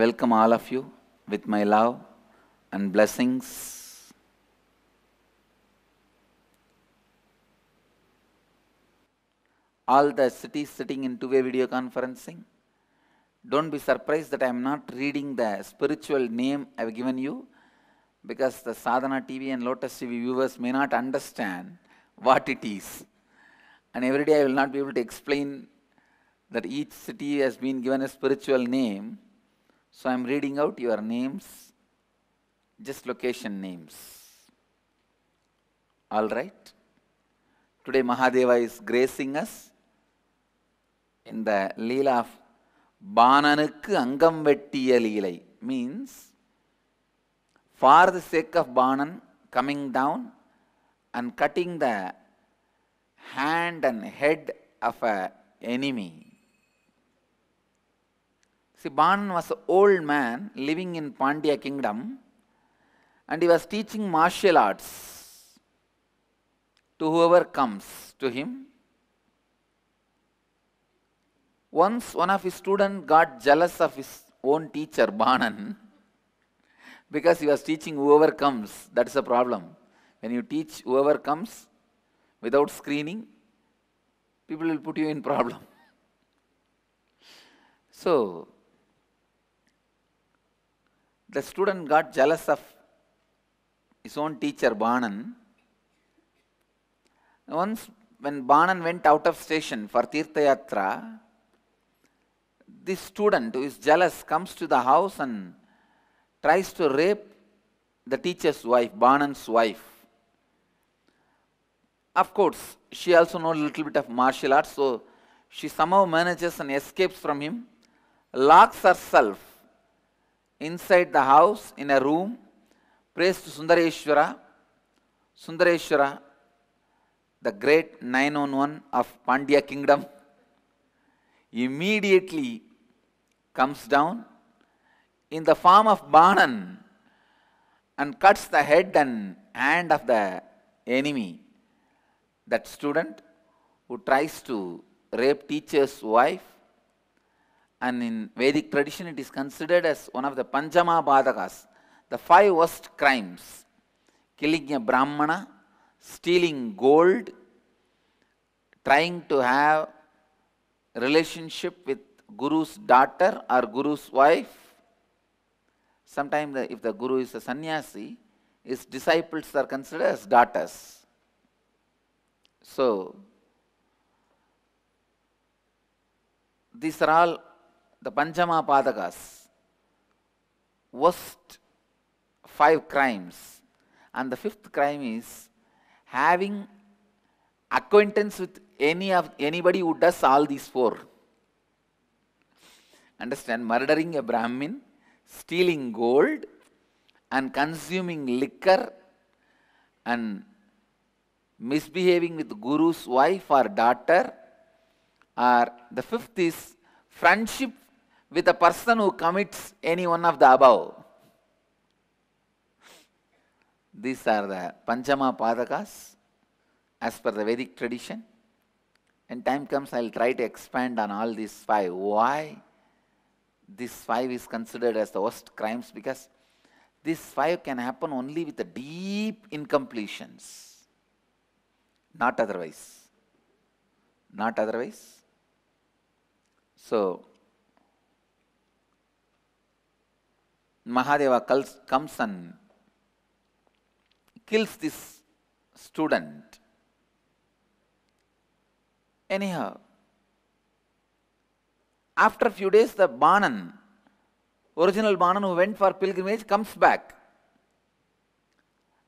welcome all of you with my love and blessings. All the cities sitting in two-way video conferencing, don't be surprised that I am not reading the spiritual name I have given you, because the Sadhana TV and Lotus TV viewers may not understand what it is. And every day I will not be able to explain that each city has been given a spiritual name. So I am reading out your names, just location names. All right? Today Mahadeva is gracing us in the Leela of Bananukku Angam Vettiya Leelai, means for the sake of Banan coming down and cutting the hand and head of an enemy. See, Banan was an old man living in Pandya kingdom, and he was teaching martial arts to whoever comes to him. Once one of his students got jealous of his own teacher, Banan, because he was teaching whoever comes. That's the problem. When you teach whoever comes without screening, people will put you in problem. So, the student got jealous of his own teacher, Banan. Once, when Banan went out of station for Tirtha Yatra, this student who is jealous comes to the house and tries to rape the teacher's wife, Banan's wife. Of course, she also knows a little bit of martial arts, so she somehow manages and escapes from him, locks herself inside the house in a room, prays to Sundareshwara. Sundareshwara, the great 911 of Pandya kingdom, immediately comes down in the form of Banan and cuts the head and hand of the enemy, that student who tries to rape teacher's wife. And in Vedic tradition, it is considered as one of the Panchama Bhadakas, the 5 worst crimes: killing a Brahmana, stealing gold, trying to have a relationship with Guru's daughter or Guru's wife. Sometimes, if the Guru is a sannyasi, his disciples are considered as daughters. So, these are all the Panchama Padakas, worst 5 crimes. And the 5th crime is having acquaintance with anybody who does all these 4. Understand? Murdering a Brahmin, stealing gold, and consuming liquor, and misbehaving with Guru's wife or daughter. Or the 5th is friendship with a person who commits any one of the above. These are the Panchama Padakas as per the Vedic tradition. When time comes, I will try to expand on all these 5. Why this 5 is considered as the worst crimes? Because these 5 can happen only with the deep incompletions, not otherwise. Not otherwise. So, Mahadeva comes and kills this student. Anyhow, after a few days, the Banan, original Banan who went for pilgrimage, comes back.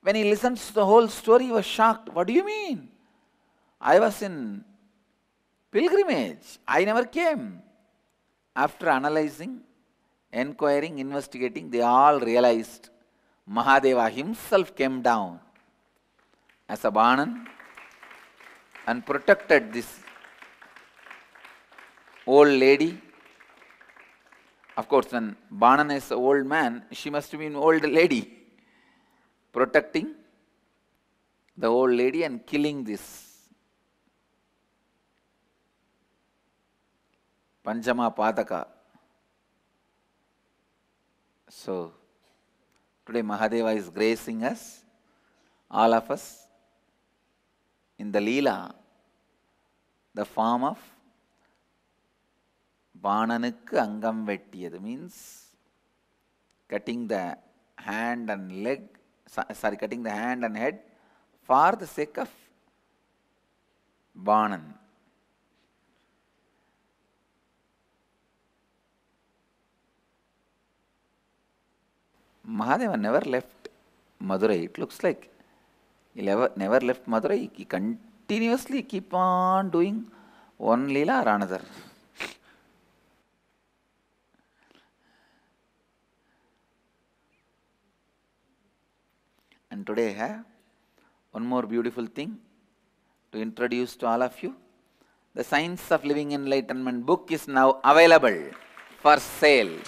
When he listens to the whole story, he was shocked. What do you mean? I was in pilgrimage. I never came. After analyzing, inquiring, investigating, they all realized Mahadeva himself came down as a Banan and protected this old lady. Of course, when Banan is an old man, she must have been an old lady. Protecting the old lady and killing this Panchama Padaka. So, today Mahadeva is gracing us, all of us, in the Leela, the form of Bananukku Angam Vettiyadu, means cutting the hand and leg, cutting the hand and head for the sake of Banan. Mahadeva never left Madurai. It looks like he never left Madurai. He continuously keep on doing one Leela or another. And today I have one more beautiful thing to introduce to all of you. The Science of Living Enlightenment book is now available for sale.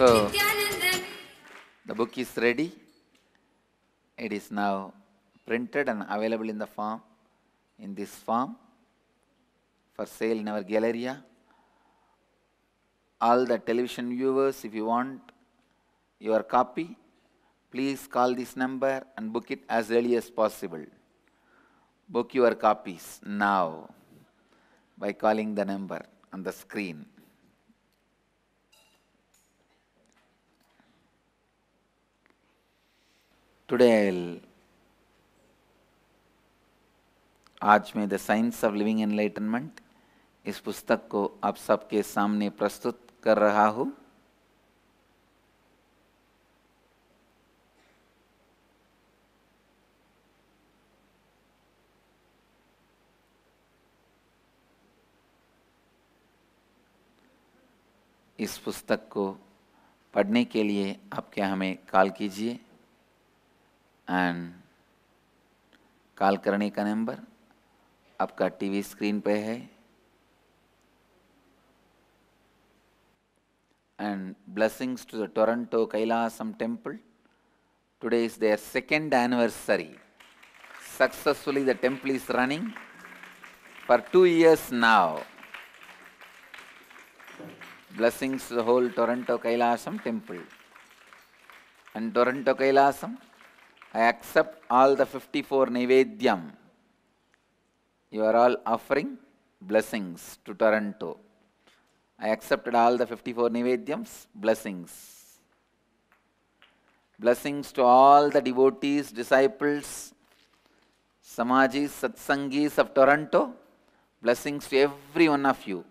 So, the book is ready. It is now printed and available in this form for sale in our Galleria. All the television viewers, if you want your copy, please call this number and book it as early as possible. Book your copies now by calling the number on the screen. Today आज मैं the science of living enlightenment इस पुस्तक को आप सबके सामने प्रस्तुत कर रहा हूँ. इस पुस्तक को पढ़ने के लिए आप क्या हमें कॉल कीजिए एंड कॉल करने का नंबर आपका टीवी स्क्रीन पे है. And blessings to the Toronto Kailasam Temple. Today is their 2nd anniversary. Successfully the temple is running for 2 years now. Blessings to the whole Toronto Kailasam Temple. And Toronto Kailasam, I accept all the 54 Naivedyam. You are all offering blessings to Toronto. I accepted all the 54 Naivedyams, blessings. Blessings to all the devotees, disciples, Samajis, Satsangis of Toronto. Blessings to every one of you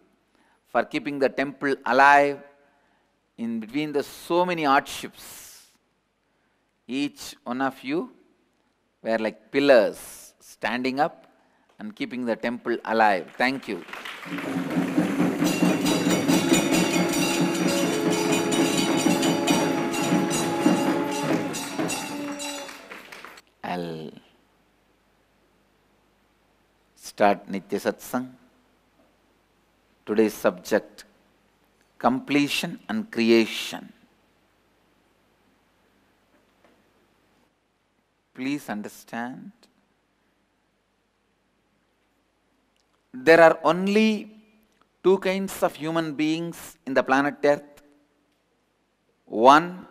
for keeping the temple alive in between the so many hardships. Each one of you were like pillars standing up and keeping the temple alive. Thank you. I'll start Nitya Satsang. Today's subject, completion and creation. Please understand, there are only 2 kinds of human beings in the planet Earth. One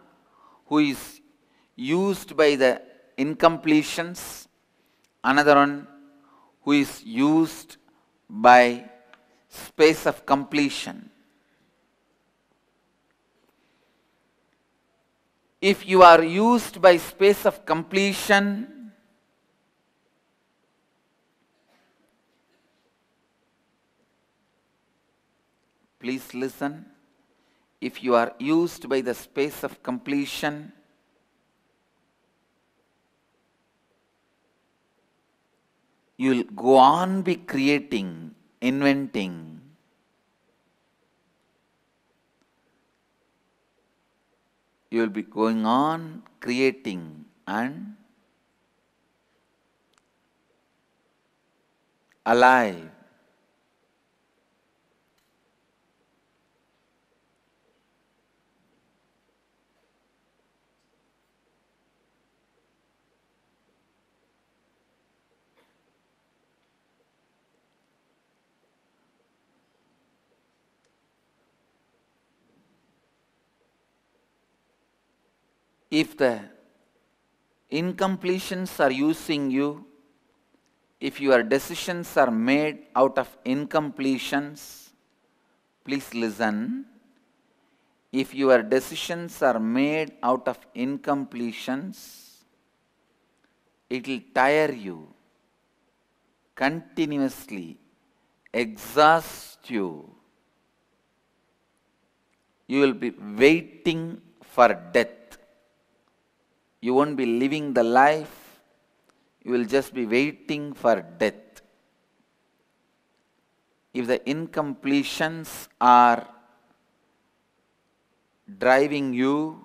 who is used by the incompletions, another one who is used by space of completion. If you are used by space of completion, please listen. If you are used by the space of completion, You will go on be creating, inventing. You will be going on creating and alive. If the incompletions are using you, if your decisions are made out of incompletions, please listen. If your decisions are made out of incompletions, it will tire you, continuously exhaust you. You will be waiting for death. You won't be living the life, you will just be waiting for death. If the incompletions are driving you,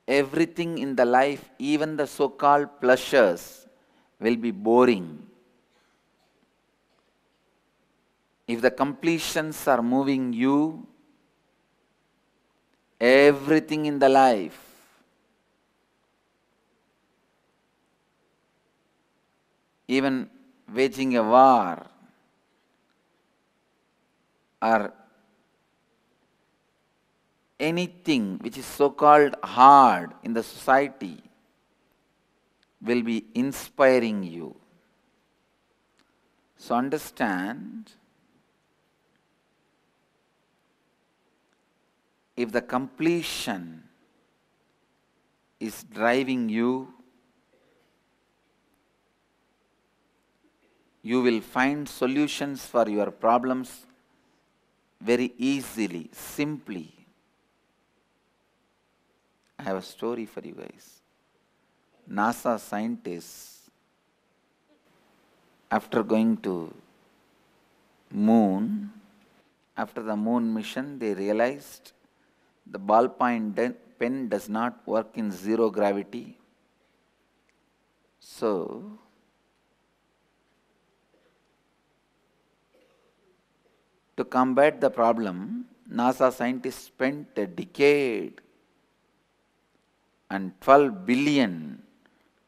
everything in the life, even the so-called pleasures, will be boring. If the completions are moving you, everything in the life, even waging a war or anything which is so-called hard in the society, will be inspiring you. So understand, if the completion is driving you, you will find solutions for your problems very easily, simply. I have a story for you guys. NASA scientists, after going to moon, after the moon mission, they realized the ballpoint pen does not work in zero gravity. So, to combat the problem, NASA scientists spent a decade and 12 billion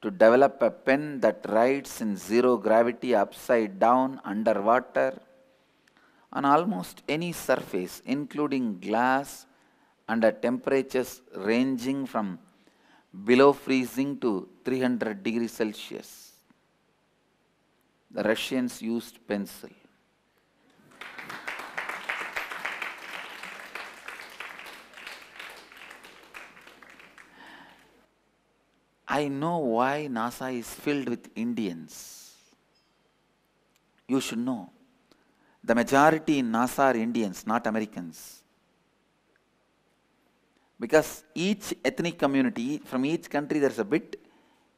to develop a pen that rides in zero gravity, upside down, underwater, on almost any surface, including glass, under temperatures ranging from below freezing to 300 degrees Celsius. The Russians used pencil. I know why NASA is filled with Indians. You should know. The majority in NASA are Indians, not Americans. Because each ethnic community, from each country there is a bit,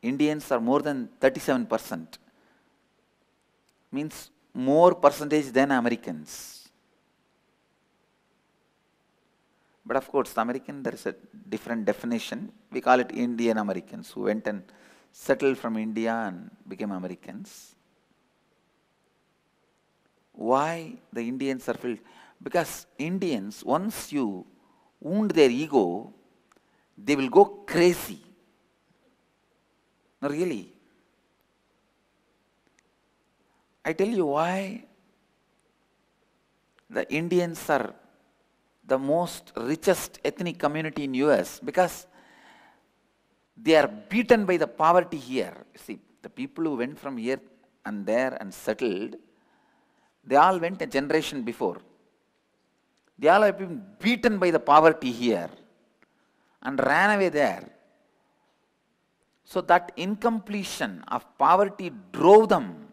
Indians are more than 37%. Means more percentage than Americans. But of course, the American, there is a different definition. We call it Indian Americans, who went and settled from India and became Americans. Why the Indians are filled? Because Indians, once you wound their ego, they will go crazy. No, really. I tell you why the Indians are the most richest ethnic community in US, because they are beaten by the poverty here. See, the people who went from here and there and settled, they all went a generation before. They all have been beaten by the poverty here and ran away there. So that incompletion of poverty drove them.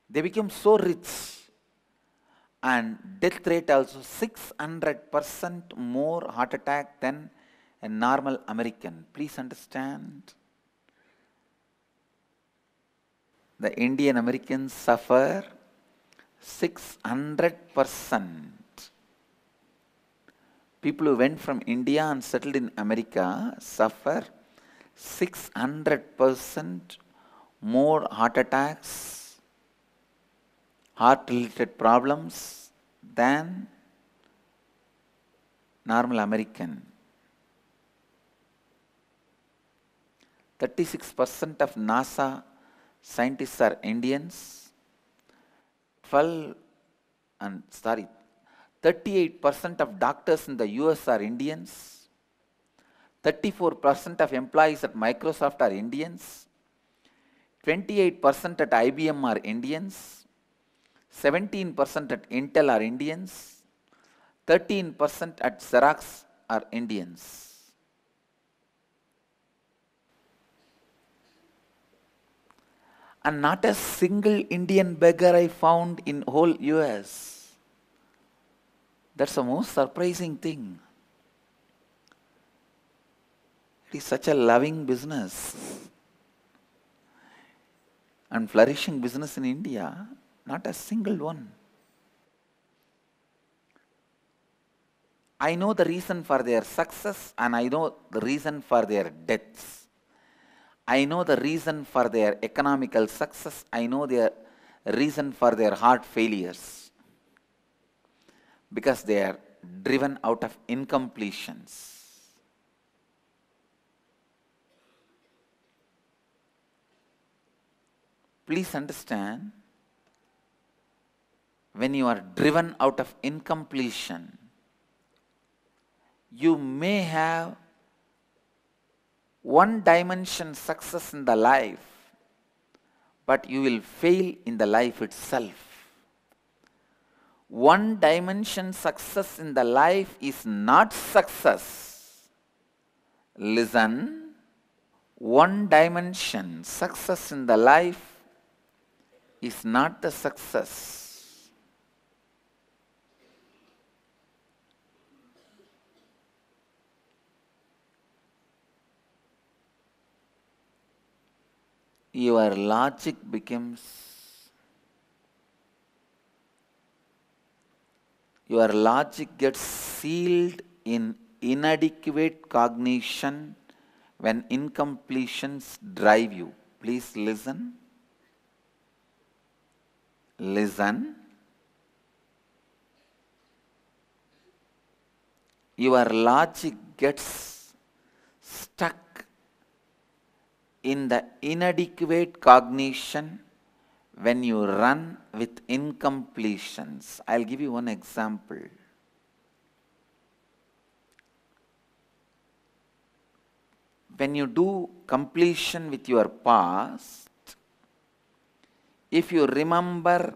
They became so rich. And death rate also 600% more heart attack than a normal American. Please understand. The Indian Americans suffer 600%. People who went from India and settled in America suffer 600% more heart attacks, heart-related problems than normal American. 36% of NASA scientists are Indians. 38% of doctors in the US are Indians. 34% of employees at Microsoft are Indians. 28% at IBM are Indians. 17% at Intel are Indians. 13% at Xerox are Indians. And not a single Indian beggar I found in whole US. That's the most surprising thing. It is such a loving business and flourishing business in India, not a single one. I know the reason for their success and I know the reason for their deaths. I know the reason for their economical success. I know the reason for their heart failures. Because they are driven out of incompletions. Please understand, when you are driven out of incompletion, you may have one dimension success in the life, but you will fail in the life itself. One dimension success in the life is not success. Listen, one dimension success in the life is not the success. Your logic becomes, your logic gets sealed in inadequate cognition when incompletions drive you. Please listen. Listen. Your logic gets stuck in the inadequate cognition when you run with incompletions. I'll give you one example. When you do completion with your past, if you remember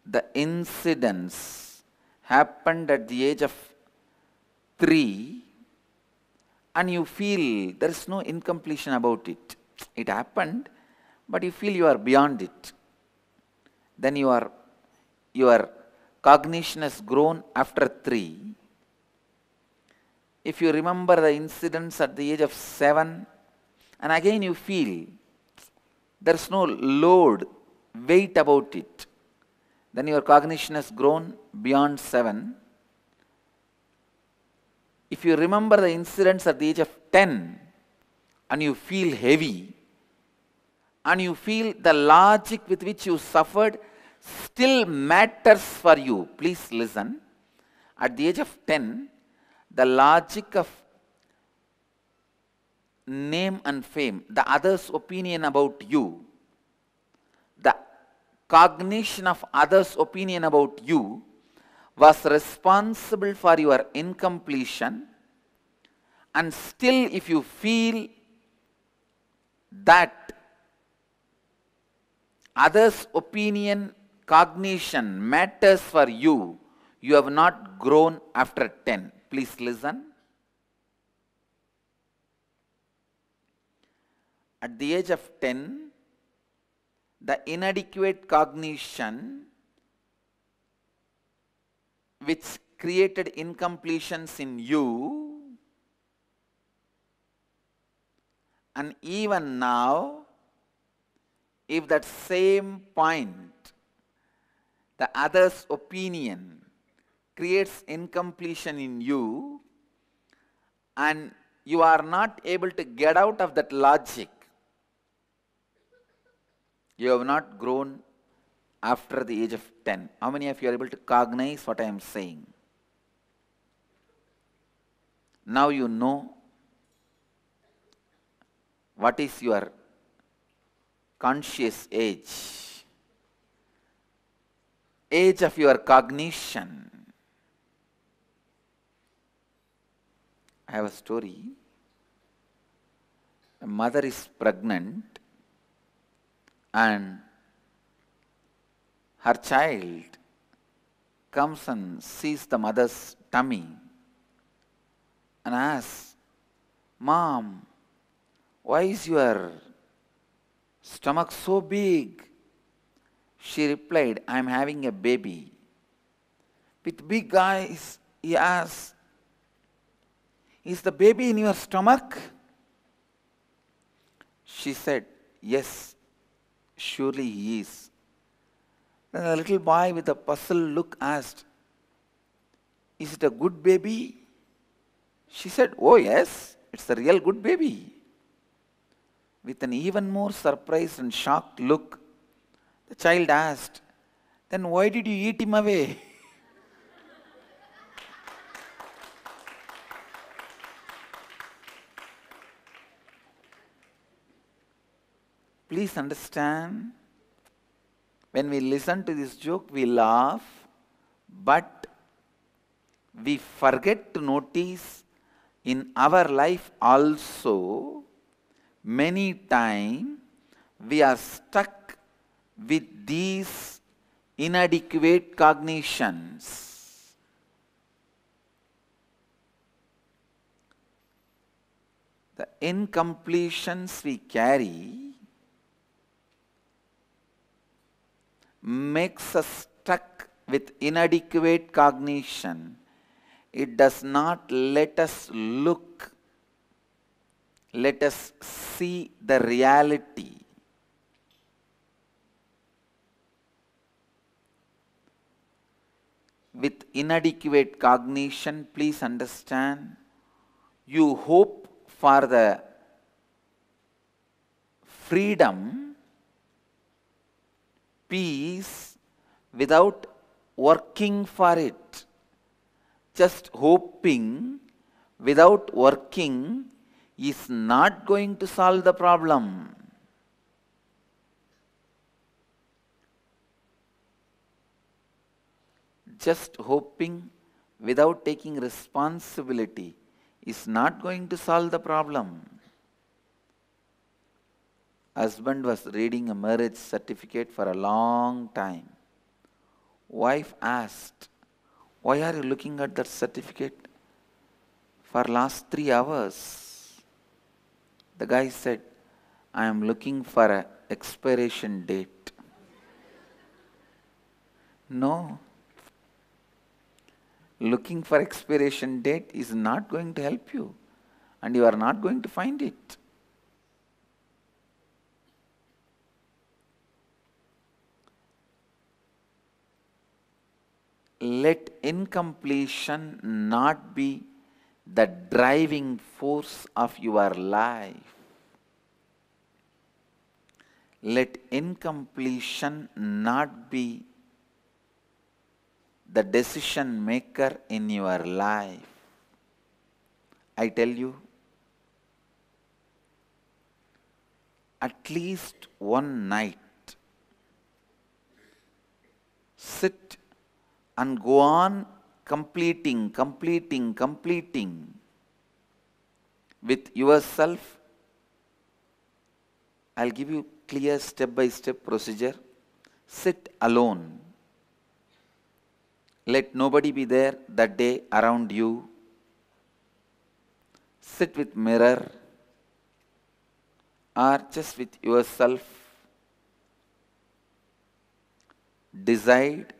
the incidents happened at the age of 3, and you feel there is no incompletion about it. It happened, but you feel you are beyond it. Then your cognition has grown after 3. If you remember the incidents at the age of 7, and again you feel there is no load, weight about it, then your cognition has grown beyond 7. If you remember the incidents at the age of 10 and you feel heavy and you feel the logic with which you suffered still matters for you, please listen. At the age of 10, the logic of name and fame, the others' opinion about you, the cognition of others' opinion about you was responsible for your incompletion, and still if you feel that others' opinion, cognition matters for you, you have not grown after 10. Please listen. At the age of 10, the inadequate cognition which created incompletions in you And even now, if that same point, the other's opinion, creates incompletion in you, and you are not able to get out of that logic, you have not grown after the age of 10. How many of you are able to cognize what I am saying? Now you know what is your conscious age of your cognition. I have a story. A mother is pregnant and her child comes and sees the mother's tummy and asks, "Mom, why is your stomach so big?" She replied, "I am having a baby." With big eyes, he asked, "Is the baby in your stomach?" She said, "Yes, surely he is." Then the little boy with a puzzled look asked, "Is it a good baby?" She said, "Oh yes, it's a real good baby." With an even more surprised and shocked look, the child asked, "Then why did you eat him away?" Please understand, when we listen to this joke, we laugh, but we forget to notice in our life also, many times we are stuck with these inadequate cognitions. The incompletions we carry makes us stuck with inadequate cognition. It does not let us look, let us see the reality. With inadequate cognition, please understand, you hope for the freedom, peace, without working for it. Just hoping without working is not going to solve the problem. Just hoping without taking responsibility is not going to solve the problem. Husband was reading a marriage certificate for a long time. Wife asked, "Why are you looking at that certificate for last 3 hours?" The guy said, "I am looking for an expiration date." No. Looking for expiration date is not going to help you, and you are not going to find it. Let incompletion not be the driving force of your life. Let incompletion not be the decision maker in your life. I tell you, at least one night, sit and go on completing with yourself. I'll give you clear step-by-step procedure. Sit alone. Let nobody be there that day around you. Sit with mirror or just with yourself. Decide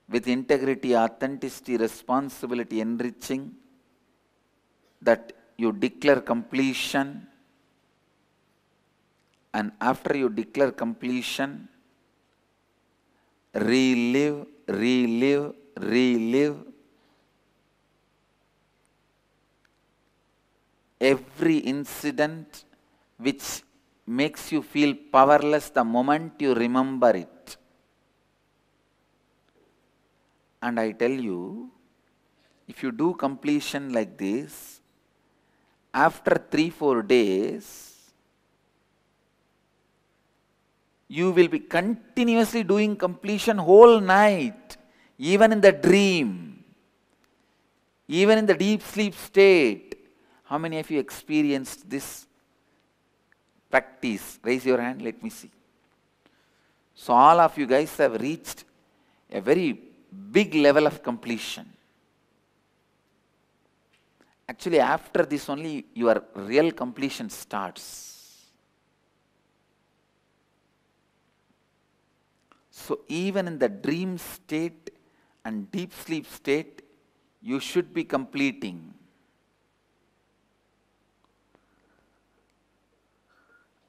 with integrity, authenticity, responsibility, enriching, that you declare completion And after you declare completion, relive, relive, relive every incident which makes you feel powerless the moment you remember it. And I tell you, if you do completion like this, after 3-4 days, you will be continuously doing completion whole night, even in the dream, even in the deep sleep state. How many of you experienced this practice? Raise your hand, let me see. So all of you guys have reached a very big level of completion. Actually, after this only your real completion starts. So even in the dream state and deep sleep state, you should be completing.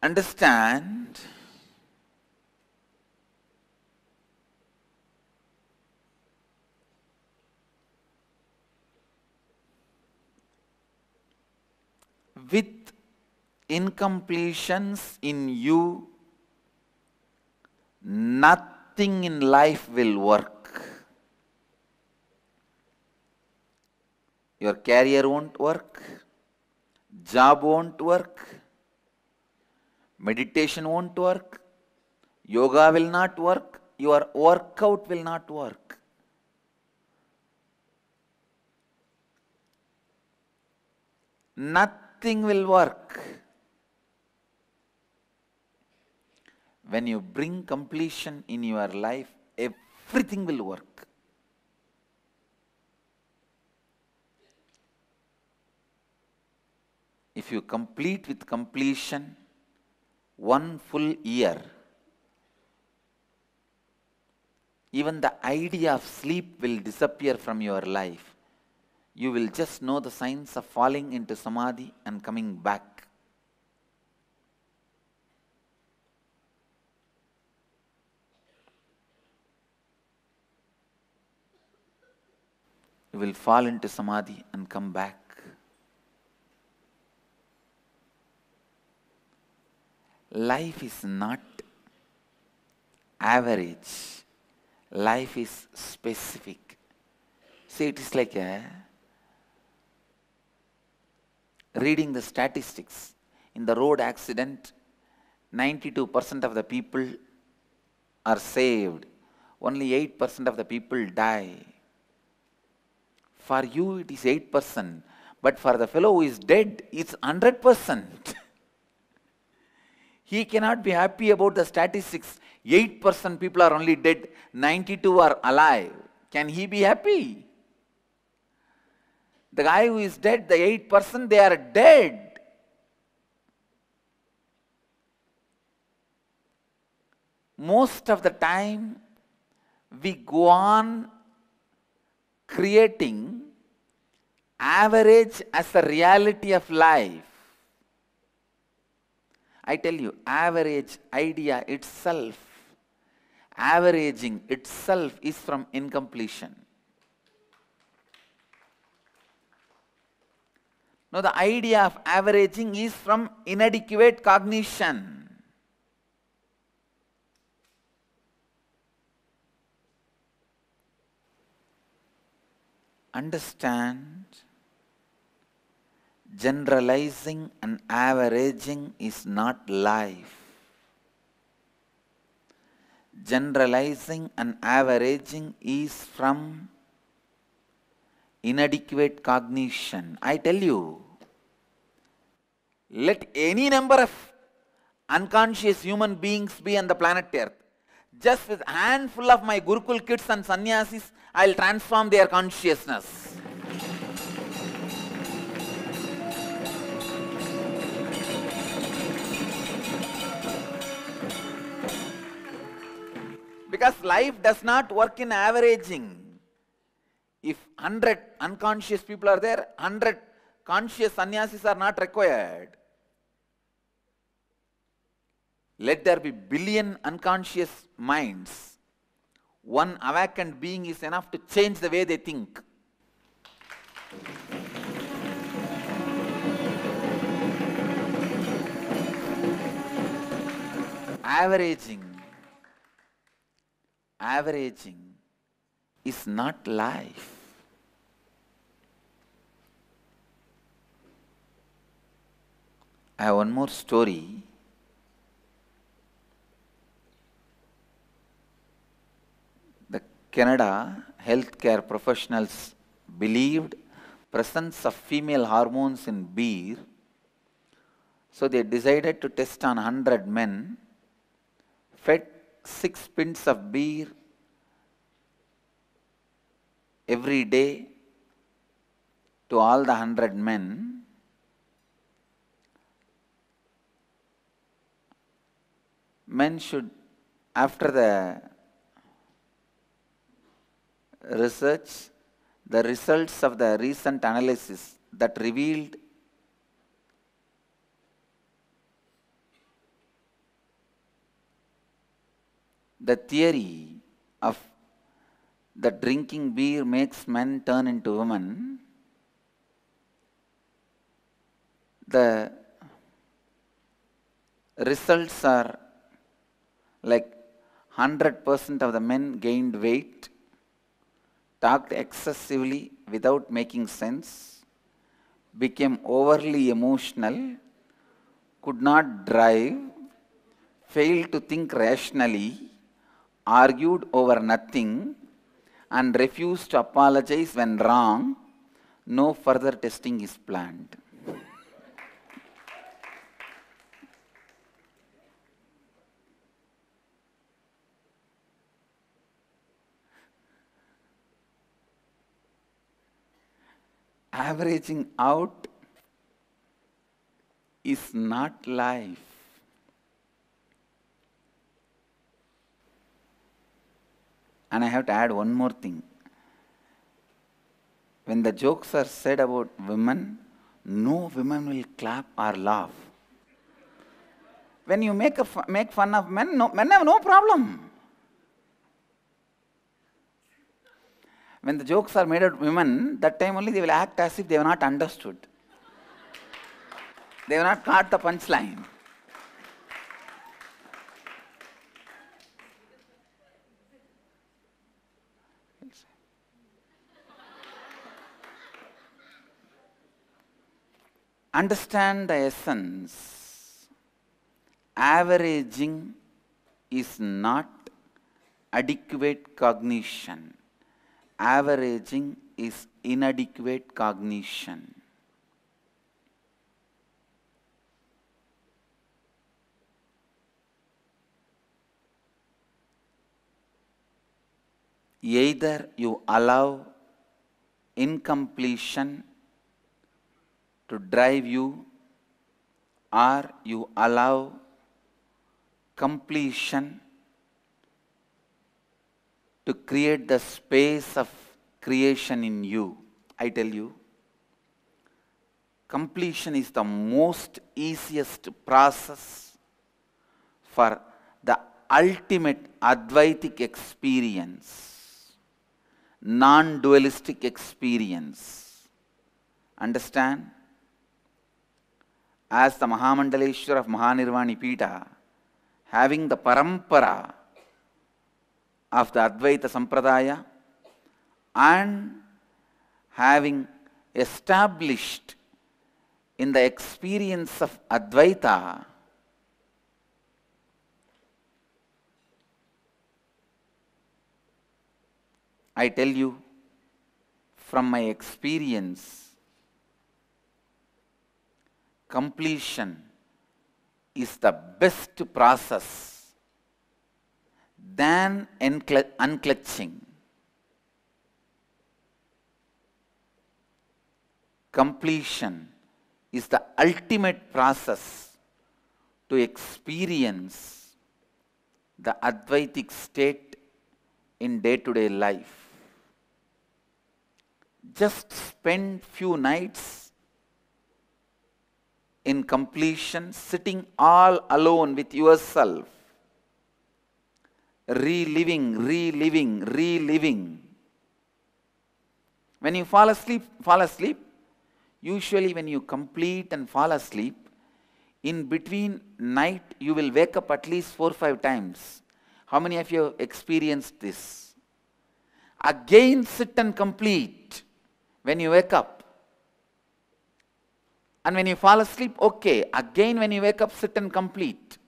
Understand? With incompletions in you, nothing in life will work. Your career won't work, job won't work, meditation won't work, yoga will not work, your workout will not work. Nothing will work. When you bring completion in your life, everything will work. If you complete with completion 1 full year, even the idea of sleep will disappear from your life. You will just know the signs of falling into samadhi and coming back. You will fall into samadhi and come back. Life is not average. Life is specific. See, it is like reading the statistics. In the road accident, 92% of the people are saved. Only 8% of the people die. For you it is 8%, but for the fellow who is dead, it's 100%. He cannot be happy about the statistics. 8% people are only dead, 92 are alive. Can he be happy? The guy who is dead, the 8%, they are dead. Most of the time, we go on creating average as a reality of life. I tell you, average idea itself, averaging itself is from incompletion. Now, the idea of averaging is from inadequate cognition. Understand, generalizing and averaging is not life. Generalizing and averaging is from inadequate cognition. I tell you, let any number of unconscious human beings be on the planet Earth. Just with a handful of my Gurukul kids and sannyasis, I will transform their consciousness. Because life does not work in averaging. If 100 unconscious people are there, 100 conscious sannyasis are not required. Let there be billion unconscious minds. One awakened being is enough to change the way they think. Averaging is not life. I have one more story. The Canada healthcare professionals believed presence of female hormones in beer, so they decided to test on 100 men, fed 6 pints of beer every day to all the 100 men. Men should, after the research, the results of the recent analysis that revealed the theory of that drinking beer makes men turn into women, the results are like 100% of the men gained weight, talked excessively without making sense, became overly emotional, could not drive, failed to think rationally, argued over nothing, and refused to apologize when wrong. No further testing is planned. Averaging out is not life. And I have to add one more thing. When the jokes are said about women, no women will clap or laugh. When you make fun of men, men have no problem. When the jokes are made at women, that time only they will act as if they have not understood. They have not caught the punchline. Understand the essence. Averaging is not adequate cognition. Averaging is inadequate cognition. Either you allow incompletion to drive you, or you allow completion to create the space of creation in you. I tell you, completion is the most easiest process for the ultimate Advaitic experience, non-dualistic experience. Understand? As the Mahamandaleshwar of Mahanirvani Pita, having the parampara of the Advaita Sampradaya and having established in the experience of Advaita I tell you from my experience, completion is the best process than unclutching. Completion is the ultimate process to experience the Advaitic state in day-to-day life. Just spend few nights in completion, sitting all alone with yourself, reliving, reliving, reliving. When you fall asleep, usually when you complete and fall asleep, in between night you will wake up at least 4 or 5 times. How many of you have experienced this? Again sit and complete when you wake up. And when you fall asleep, okay. Again when you wake up, sit and complete.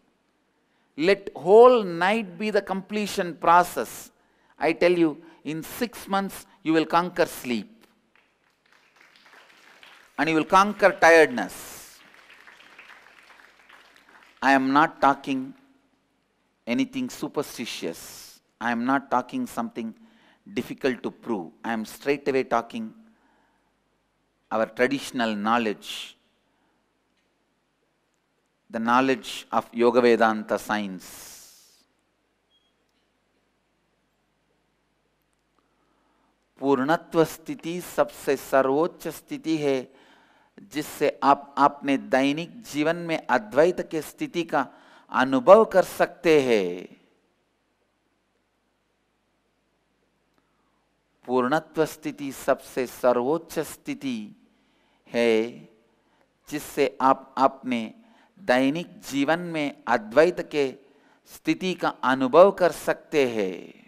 Let whole night be the completion process. I tell you, in 6 months you will conquer sleep. And you will conquer tiredness. I am not talking anything superstitious. I am not talking something difficult to prove. I am straight away talking our traditional knowledge, the knowledge of Yoga Vedanta science. पूर्णत्व स्थिति सबसे सर्वोच्च स्थिति है जिससे आप अपने दैनिक जीवन में अद्वैत के स्थिति का अनुभव कर सकते हैं। पूर्णत्व स्थिति सबसे सर्वोच्च स्थिति है जिससे आप अपने दैनिक जीवन में अद्वैत के स्थिति का अनुभव कर सकते हैं।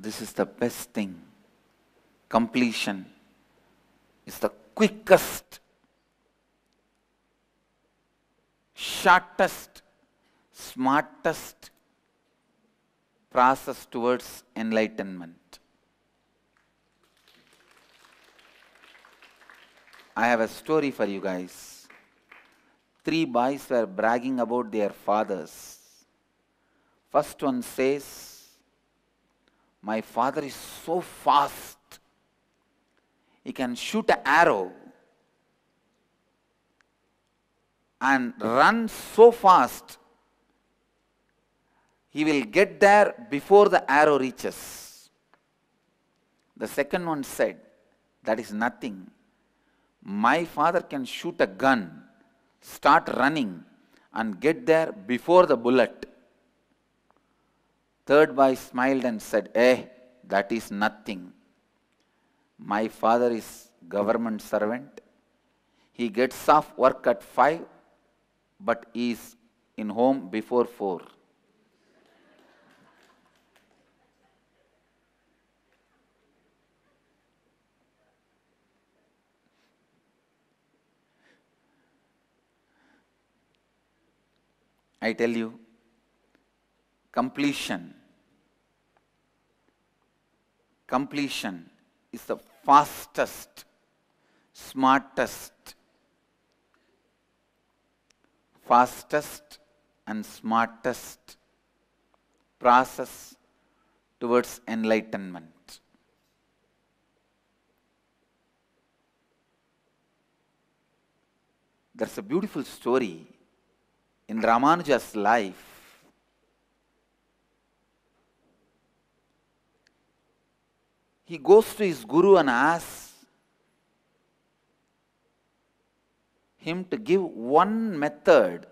This is the best thing. Completion is the quickest, shortest, smartest process towards enlightenment. I have a story for you guys. 3 boys were bragging about their fathers. First one says, my father is so fast. He can shoot an arrow and run so fast. He will get there before the arrow reaches. The second one said, that is nothing. My father can shoot a gun, start running and get there before the bullet. Third boy smiled and said, that is nothing. My father is government servant. He gets off work at 5, but he is in home before 4. I tell you, completion is the fastest, smartest and smartest process towards enlightenment. There's a beautiful story in Ramanuja's life. He goes to his guru and asks him to give one method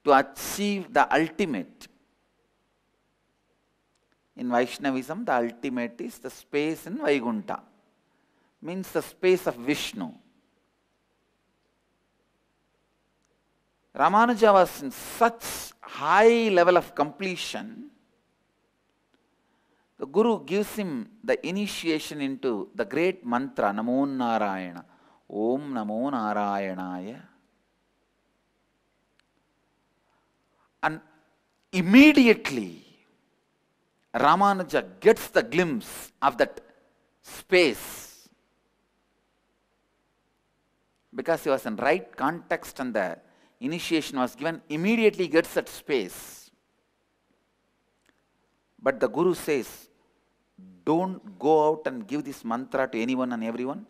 to achieve the ultimate. In Vaishnavism, the ultimate is the space in Vaikuntha, means the space of Vishnu. Ramanuja was in such high level of completion. The Guru gives him the initiation into the great mantra, Namo Narayana. Om Namo Narayanaya. And immediately, Ramanuja gets the glimpse of that space. Because he was in right context and the initiation was given, immediately gets that space. But the Guru says, don't go out and give this mantra to anyone and everyone.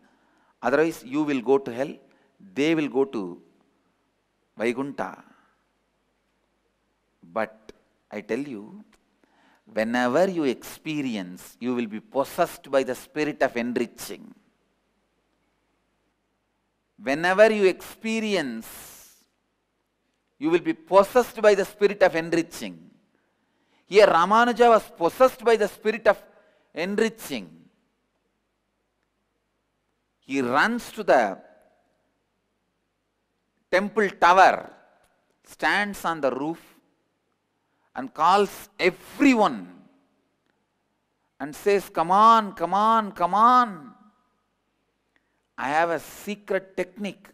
Otherwise, you will go to hell. They will go to Vaikuntha. But I tell you, Whenever you experience, you will be possessed by the spirit of enriching. Whenever you experience, you will be possessed by the spirit of enriching. Here Ramanuja was possessed by the spirit of enriching. He runs to the temple tower, stands on the roof and calls everyone and says, "Come on, come on, come on. I have a secret technique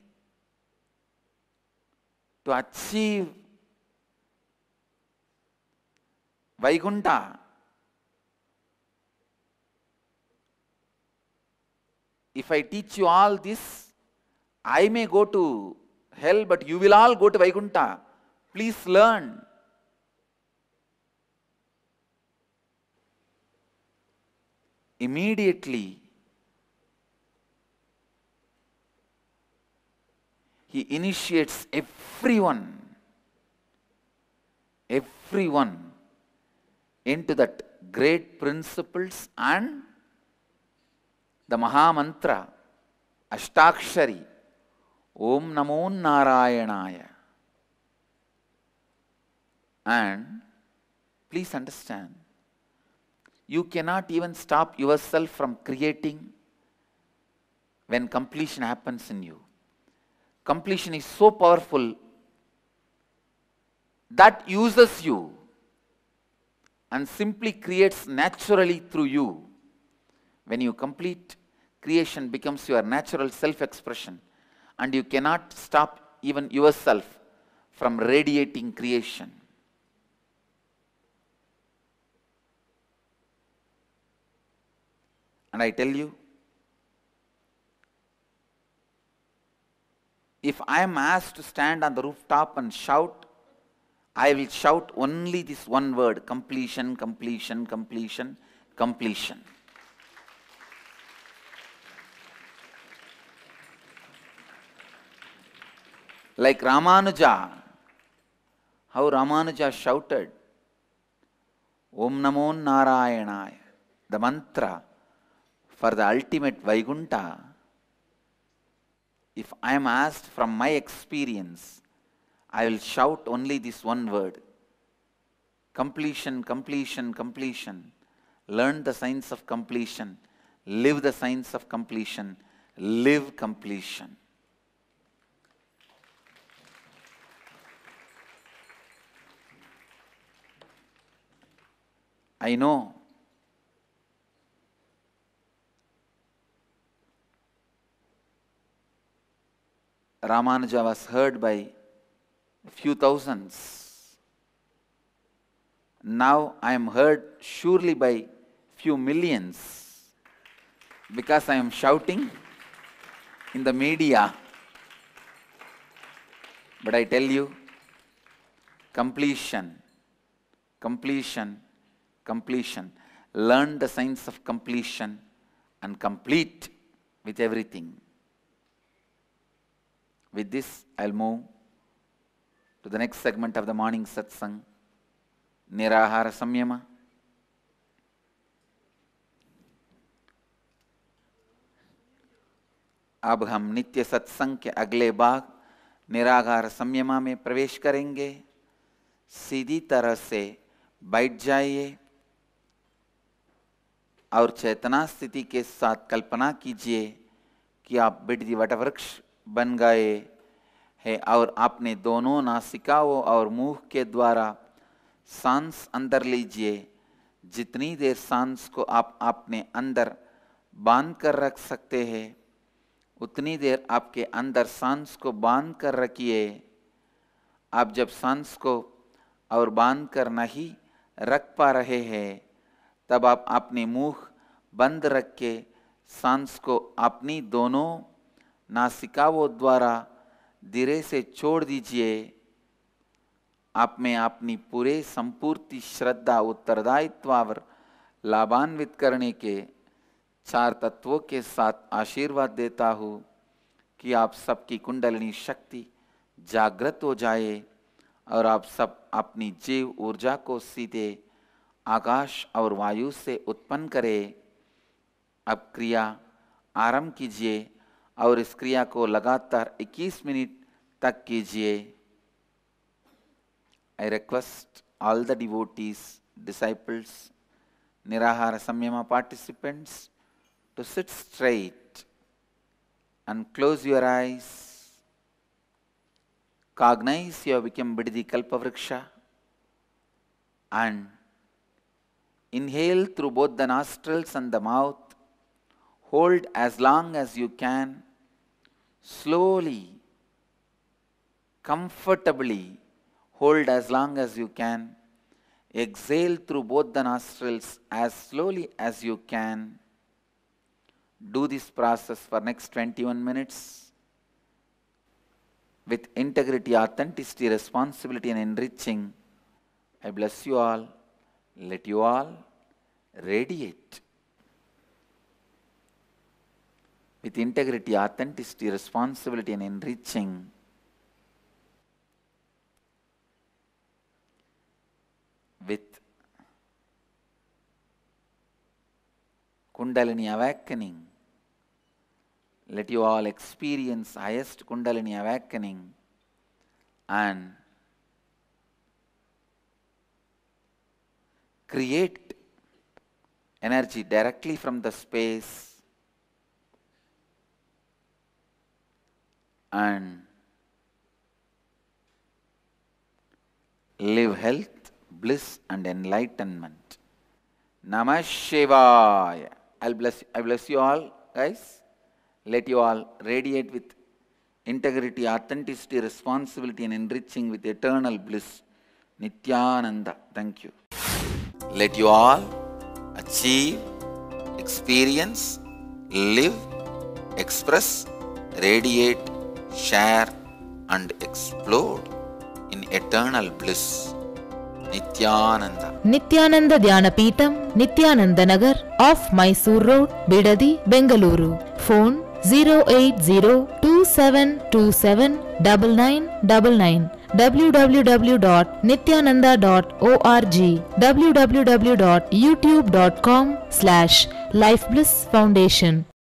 to achieve Vaikuntha. If I teach you all this, I may go to hell, but you will all go to Vaikuntha. Please learn." Immediately, he initiates everyone into that great principles and the Mahamantra, Ashtakshari, Om Namo Narayanaya. And please understand, you cannot even stop yourself from creating when completion happens in you. Completion is so powerful that uses you and simply creates naturally through you. When you complete, creation becomes your natural self-expression, and you cannot stop even yourself from radiating creation. And I tell you, if I am asked to stand on the rooftop and shout, I will shout only this one word: completion, completion, completion, completion. Like Ramanuja, how Ramanuja shouted, Om Namo Narayanaya, the mantra for the ultimate Vaikuntha. If I am asked from my experience, I will shout only this one word: completion, completion, completion. Learn the science of completion. Live the science of completion. Live completion. I know Ramanuja was heard by a few thousands. Now I am heard surely by few millions, because I am shouting in the media. But I tell you, completion, completion, completion. Learn the science of completion and complete with everything. With this, I'll move to the next segment of the morning satsang, Nirahara Samyama. अब हम नित्य सत्संग के अगले भाग निराहार संयमा में प्रवेश करेंगे। सीधी तरह से बैठ जाइए और चेतना स्थिति के साथ कल्पना कीजिए कि आप बिडदी वटवृक्ष बन गए हैं और आपने दोनों नासिकाओं और मुंह के द्वारा सांस अंदर लीजिए। जितनी देर सांस को आप अपने अंदर बांध कर रख सकते हैं, उतनी देर आपके अंदर सांस को बांध कर रखिए। आप जब सांस को और बांध कर नहीं रख पा रहे हैं, तब आप अपने मुंह बंद रख के सांस को अपनी दोनों नासिकाओं द्वारा धीरे से छोड़ दीजिए। आप में अपनी पूरे संपूर्ण श्रद्धा उत्तरदायित्व और लाभान्वित करने के 4 तत्वों के साथ आशीर्वाद देता हूँ कि आप सबकी कुंडलिनी शक्ति जागृत हो जाए और आप सब अपनी जीव ऊर्जा को सीधे आकाश और वायु से उत्पन्न करे। अब क्रिया आरंभ कीजिए और इस क्रिया को लगातार 21 मिनट तक कीजिए। I request all the devotees, disciples, Nirahara Samyama participants to sit straight and close your eyes. Cognize you have become Bididi Kalpavriksha and inhale through both the nostrils and the mouth. Hold as long as you can. Slowly, comfortably hold as long as you can. Exhale through both the nostrils as slowly as you can. Do this process for next 21 minutes with integrity, authenticity, responsibility and enriching. I bless you all. Let you all radiate with integrity, authenticity, responsibility and enriching. With Kundalini awakening. Let you all experience highest Kundalini awakening and create energy directly from the space and live health, bliss and enlightenment. Namah Shivaya. I bless you all, guys. Let you all radiate with integrity, authenticity, responsibility and enriching with eternal bliss. Nityananda. Thank you. Let you all achieve, experience, live, express, radiate, share and explode in eternal bliss. Nityananda. Nityananda Dhyanapitham, Nityananda Nagar, off Mysore Road, Bidadi, Bengaluru. Phone 08027279999. www.nityananda.org. www.youtube.com/Life Bliss Foundation.